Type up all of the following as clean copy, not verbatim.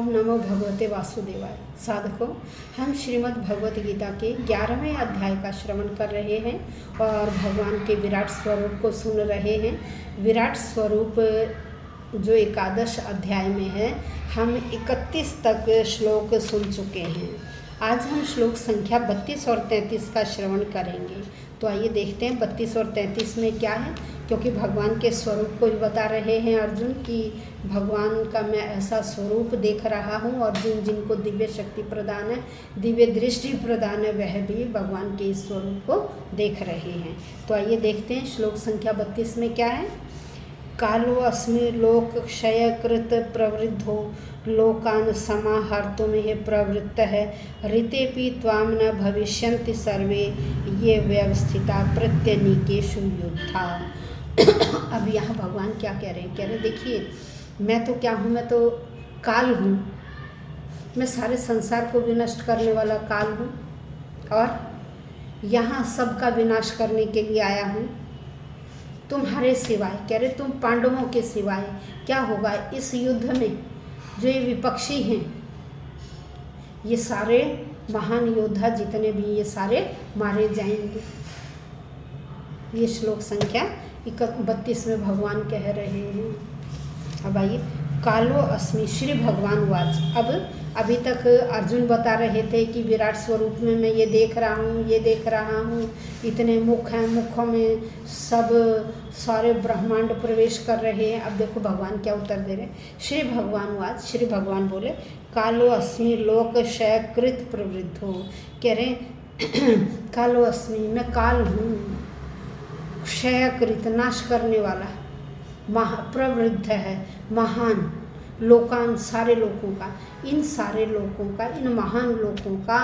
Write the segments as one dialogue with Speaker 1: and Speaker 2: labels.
Speaker 1: नमो भगवते वासुदेवाय। साधकों, हम श्रीमद् भगवत गीता के 11वें अध्याय का श्रवण कर रहे हैं और भगवान के विराट स्वरूप को सुन रहे हैं। विराट स्वरूप जो एकादश अध्याय में है, हम 31 तक श्लोक सुन चुके हैं। आज हम श्लोक संख्या 32 और 33 का श्रवण करेंगे। तो आइए देखते हैं 32 और 33 में क्या है, क्योंकि भगवान के स्वरूप को भी बता रहे हैं अर्जुन कि भगवान का मैं ऐसा स्वरूप देख रहा हूँ। अर्जुन जिनको दिव्य शक्ति प्रदान है, दिव्य दृष्टि प्रदान है, वह भी भगवान के इस स्वरूप को देख रहे हैं। तो आइए देखते हैं श्लोक संख्या 32 में क्या है। कालो अस्मि लोक क्षयकृत प्रवृद्धो लोकान समाहर्तुमिह प्रवृत्तः ऋतेऽपि त्वां न भविष्यन्ति सर्वे ये व्यवस्थिता प्रत्यनीकेषु युद्धा। अब यहाँ भगवान क्या कह रहे हैं? कह रहे देखिए, मैं तो क्या हूँ? मैं तो काल हूँ। मैं सारे संसार को विनष्ट करने वाला काल हूँ और यहाँ सबका विनाश करने के लिए आया हूँ। तुम्हारे सिवाय, कह रहे तुम पांडवों के सिवाय क्या होगा इस युद्ध में? जो ये विपक्षी हैं, ये सारे महान योद्धा जितने भी, ये सारे मारे जाएंगे। ये श्लोक संख्या 32 में भगवान कह रहे हैं। अब आइए, कालो अस्मि श्री भगवान वाच। अब अभी तक अर्जुन बता रहे थे कि विराट स्वरूप में मैं ये देख रहा हूँ, ये देख रहा हूँ, इतने मुख हैं, मुखों में सब सारे ब्रह्मांड प्रवेश कर रहे हैं। अब देखो भगवान क्या उत्तर दे रहे हैं। श्री भगवान वाच, श्री भगवान बोले कालो अस्मि लोक क्षयकृत प्रवृद्धो। कह रहे कालो अस्मि, मैं काल हूँ, क्षयकृत नाश करने वाला, प्रवृद्ध है, महान, लोकान सारे लोगों का, इन सारे लोगों का, इन महान लोगों का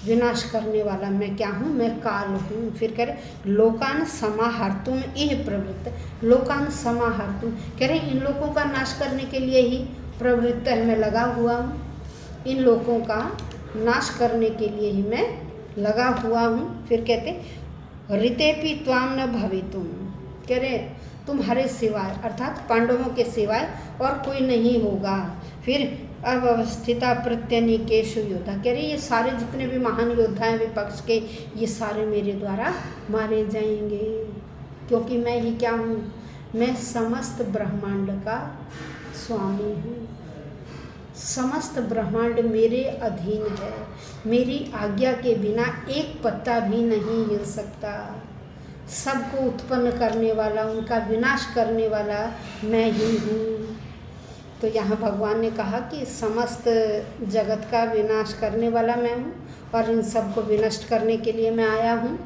Speaker 1: विनाश करने वाला मैं क्या हूँ? मैं काल हूँ। फिर कह रहे लोकान समाहर्तुम इह प्रवृत्त। लोकान समाहर्तुम, कह रहे इन लोगों का नाश करने के लिए ही प्रवृत्त है, मैं लगा हुआ हूँ। इन लोगों का नाश करने के लिए ही मैं लगा हुआ हूँ। फिर कहते ऋतेऽपि त्वां न भवितुम, कह रहे तुम्हारे सिवाय अर्थात पांडवों के सिवाय और कोई नहीं होगा। फिर अव्यवस्थिता प्रत्यनीकेषु योद्धा, कह रहे ये सारे जितने भी महान योद्धा हैं विपक्ष के, ये सारे मेरे द्वारा मारे जाएंगे। क्योंकि मैं ही क्या हूँ? मैं समस्त ब्रह्मांड का स्वामी हूँ। समस्त ब्रह्मांड मेरे अधीन है। मेरी आज्ञा के बिना एक पत्ता भी नहीं हिल सकता। सबको उत्पन्न करने वाला, उनका विनाश करने वाला मैं ही हूँ। तो यहाँ भगवान ने कहा कि समस्त जगत का विनाश करने वाला मैं हूँ और इन सबको विनष्ट करने के लिए मैं आया हूँ।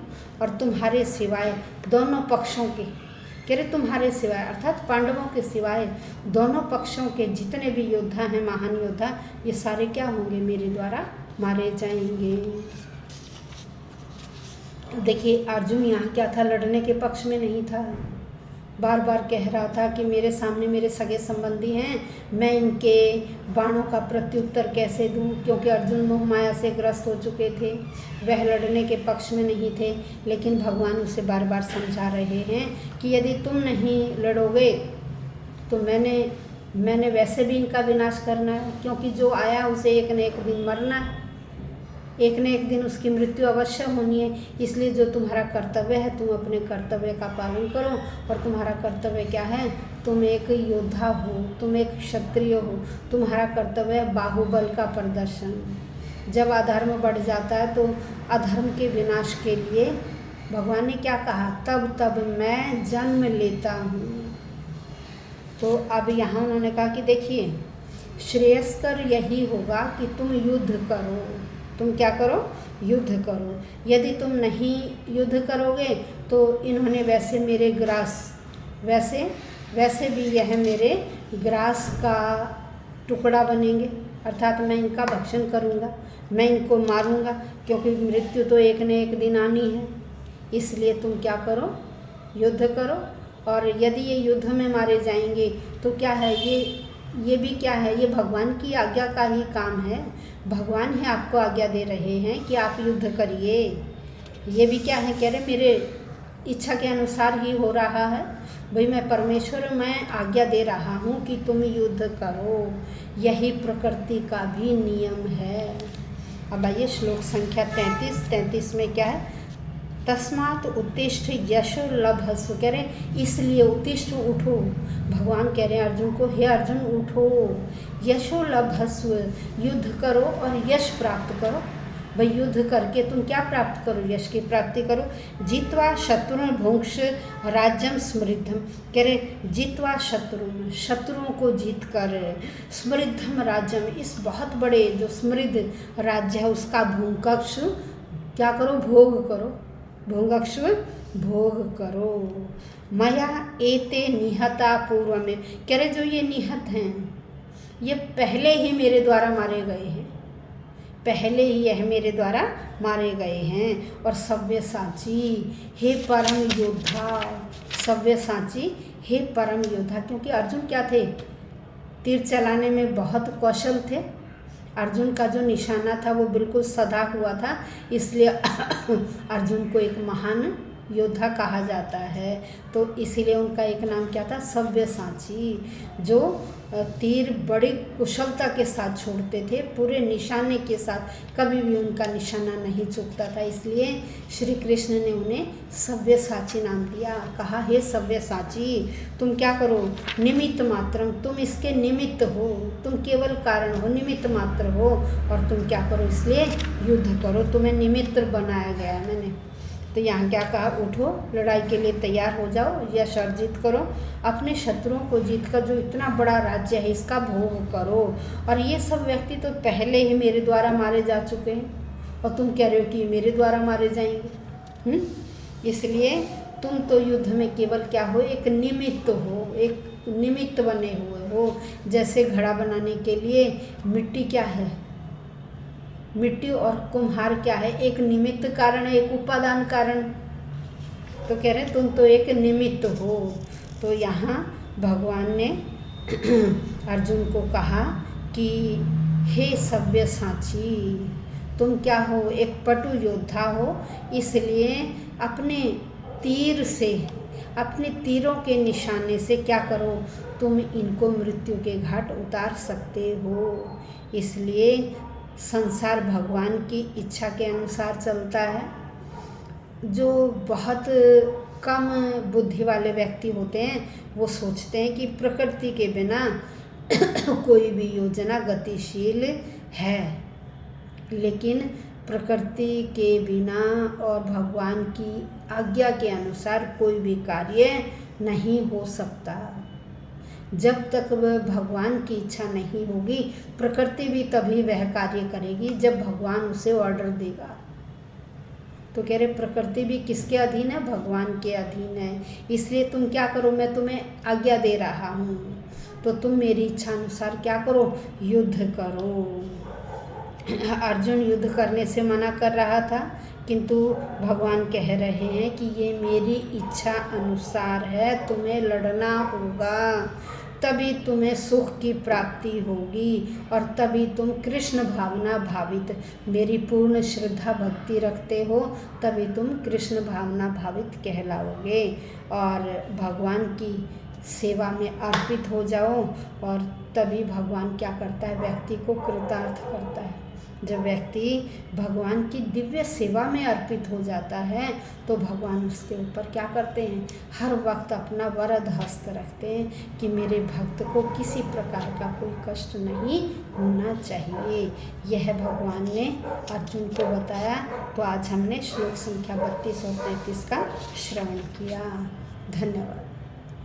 Speaker 1: और तुम्हारे सिवाय दोनों पक्षों के, कह रहे तुम्हारे सिवाय अर्थात पांडवों के सिवाय दोनों पक्षों के जितने भी योद्धा हैं, महान योद्धा, ये सारे क्या होंगे? मेरे द्वारा मारे जाएंगे। देखिए अर्जुन यहाँ क्या था? लड़ने के पक्ष में नहीं था। बार बार कह रहा था कि मेरे सामने मेरे सगे संबंधी हैं, मैं इनके बाणों का प्रत्युत्तर कैसे दूं? क्योंकि अर्जुन मोह माया से ग्रस्त हो चुके थे, वह लड़ने के पक्ष में नहीं थे। लेकिन भगवान उसे बार बार समझा रहे हैं कि यदि तुम नहीं लड़ोगे तो मैंने वैसे भी इनका विनाश करना है। क्योंकि जो आया उसे एक न एक दिन मरना है, एक न एक दिन उसकी मृत्यु अवश्य होनी है। इसलिए जो तुम्हारा कर्तव्य है, तुम अपने कर्तव्य का पालन करो। और तुम्हारा कर्तव्य क्या है? तुम एक योद्धा हो, तुम एक क्षत्रिय हो। तुम्हारा कर्तव्य है बाहुबल का प्रदर्शन। जब अधर्म बढ़ जाता है तो अधर्म के विनाश के लिए भगवान ने क्या कहा? तब मैं जन्म लेता हूँ। तो अब यहाँ उन्होंने कहा कि देखिए, श्रेयस्कर यही होगा कि तुम युद्ध करो। तुम क्या करो? युद्ध करो। यदि तुम नहीं युद्ध करोगे तो इन्होंने वैसे मेरे ग्रास, वैसे भी यह मेरे ग्रास का टुकड़ा बनेंगे, अर्थात मैं इनका भक्षण करूँगा, मैं इनको मारूँगा। क्योंकि मृत्यु तो एक न एक दिन आनी है। इसलिए तुम क्या करो? युद्ध करो। और यदि ये युद्ध में मारे जाएंगे तो क्या है? ये भी क्या है? ये भगवान की आज्ञा का ही काम है। भगवान ही आपको आज्ञा दे रहे हैं कि आप युद्ध करिए। ये भी क्या है? कह रहे इच्छा के अनुसार ही हो रहा है। भाई मैं परमेश्वर, मैं आज्ञा दे रहा हूँ कि तुम युद्ध करो, यही प्रकृति का भी नियम है। अब आइए श्लोक संख्या 33 में क्या है, तस्मात् उत्तिष्ठ यशो लभस्व, कह रहे हैं इसलिए उत्तिष्ठ, उठो। भगवान कह रहे हैं अर्जुन को, हे अर्जुन उठो, यशो लभस्व, युद्ध करो और यश प्राप्त करो। भाई युद्ध करके तुम क्या प्राप्त करो, यश की प्राप्ति करो। जित्वा शत्रुन भुंक्ष राज्यम समृद्धम, कह रहे जित्वा शत्रुन, शत्रुओं को जीत कर, समृद्धम राज्यम, इस बहुत बड़े जो समृद्ध राज्य है उसका भुंक्ष क्या करो, भोग करो, भुंगक्ष भोग करो। मया एते निहता पूर्व में, कह रहे जो ये निहत हैं ये पहले ही मेरे द्वारा मारे गए हैं, पहले ही यह मेरे द्वारा मारे गए हैं। और सव्यसाची, हे परम योद्धा, सव्यसाची हे परम योद्धा, क्योंकि अर्जुन क्या थे, तीर चलाने में बहुत कौशल थे। अर्जुन का जो निशाना था वो बिल्कुल सधा हुआ था, इसलिए अर्जुन को एक महान योद्धा कहा जाता है। तो इसीलिए उनका एक नाम क्या था, सव्यसाची, जो तीर बड़ी कुशलता के साथ छोड़ते थे, पूरे निशाने के साथ, कभी भी उनका निशाना नहीं चूकता था। इसलिए श्री कृष्ण ने उन्हें सव्यसाची नाम दिया। कहा हे सव्यसाची, तुम क्या करो, निमित्त मात्रम, तुम इसके निमित्त हो, तुम केवल कारण हो, निमित्त मात्र हो, और तुम क्या करो, इसलिए युद्ध करो, तुम्हें निमित्त बनाया गया मैंने। तो यहाँ क्या कहा, उठो, लड़ाई के लिए तैयार हो जाओ, यश अर्जित करो, अपने शत्रुओं को जीतकर जो इतना बड़ा राज्य है इसका भोग करो। और ये सब व्यक्ति तो पहले ही मेरे द्वारा मारे जा चुके हैं, और तुम कह रहे हो कि मेरे द्वारा मारे जाएंगे। इसलिए तुम तो युद्ध में केवल क्या हो, एक निमित्त हो, एक निमित्त बने हुए हो। जैसे घड़ा बनाने के लिए मिट्टी क्या है, मिट्टी और कुम्हार क्या है, एक निमित्त कारण है, एक उपादान कारण। तो कह रहे हैं तुम तो एक निमित्त हो। तो यहाँ भगवान ने अर्जुन को कहा कि हे सव्यसाची, तुम क्या हो, एक पटु योद्धा हो, इसलिए अपने तीर से, अपने तीरों के निशाने से क्या करो, तुम इनको मृत्यु के घाट उतार सकते हो। इसलिए संसार भगवान की इच्छा के अनुसार चलता है। जो बहुत कम बुद्धि वाले व्यक्ति होते हैं वो सोचते हैं कि प्रकृति के बिना कोई भी योजना गतिशील है, लेकिन प्रकृति के बिना और भगवान की आज्ञा के अनुसार कोई भी कार्य नहीं हो सकता। जब तक वह भगवान की इच्छा नहीं होगी, प्रकृति भी तभी वह कार्य करेगी जब भगवान उसे ऑर्डर देगा। तो कह रहे प्रकृति भी किसके अधीन है, भगवान के अधीन है। इसलिए तुम क्या करो, मैं तुम्हें आज्ञा दे रहा हूँ, तो तुम मेरी इच्छा अनुसार क्या करो, युद्ध करो। अर्जुन युद्ध करने से मना कर रहा था, किंतु भगवान कह रहे हैं कि ये मेरी इच्छा अनुसार है, तुम्हें लड़ना होगा, तभी तुम्हें सुख की प्राप्ति होगी, और तभी तुम कृष्ण भावना भावित, मेरी पूर्ण श्रद्धा भक्ति रखते हो, तभी तुम कृष्ण भावना भावित कहलाओगे और भगवान की सेवा में अर्पित हो जाओ। और तभी भगवान क्या करता है, व्यक्ति को कृतार्थ करता है। जब व्यक्ति भगवान की दिव्य सेवा में अर्पित हो जाता है तो भगवान उसके ऊपर क्या करते हैं, हर वक्त अपना वरद हस्त रखते हैं कि मेरे भक्त को किसी प्रकार का कोई कष्ट नहीं होना चाहिए। यह भगवान ने अर्जुन को बताया। तो आज हमने श्लोक संख्या 32 और 33 का श्रवण किया। धन्यवाद।